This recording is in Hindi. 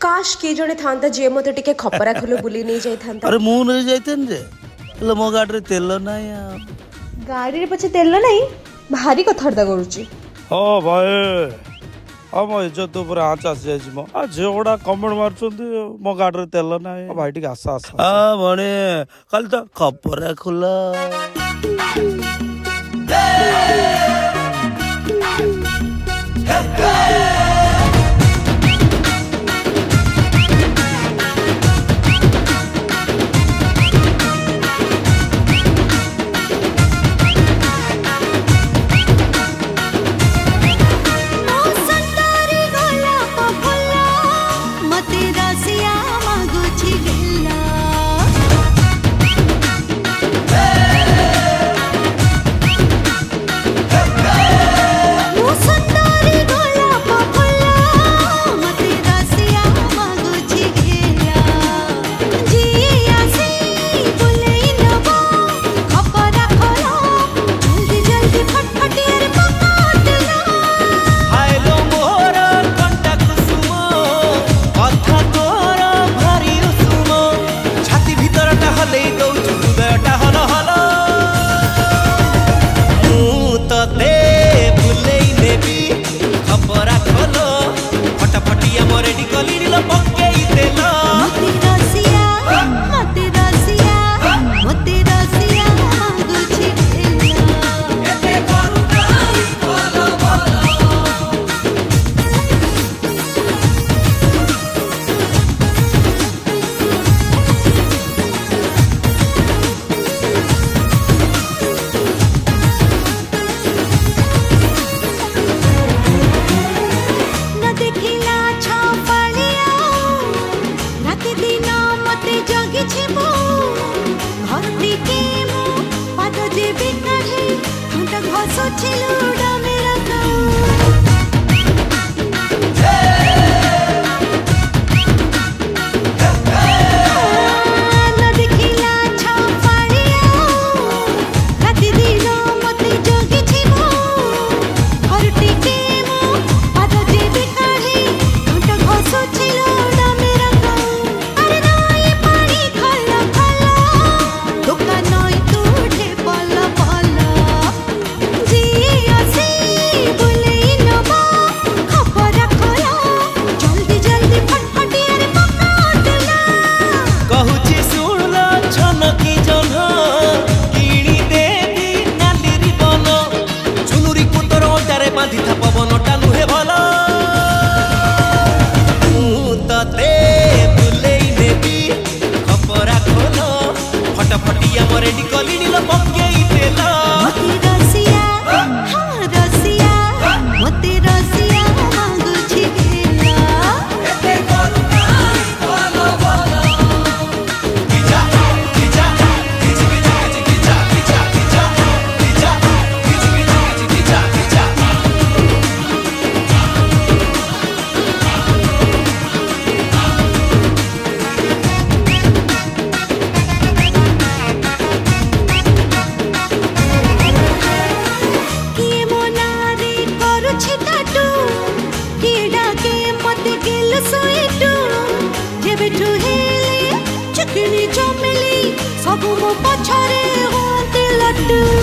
काश किए जड़े था जे मत टे खपरा खोल बुली नहीं जाता। अरे मु नहीं जाते मो गाड़ी तेल ना गाड़ी पचे तेल नहीं भारी कथार्ता करुची। हाँ भाई हम इज्जत ऊपर आँच आसी जाइए झील गुड़ा कमेंट मार्च मो गाड़ी तेल ना भाई टी आस आस भणे कल तो खपरा खोल सब मो पछरे होते लड्डू।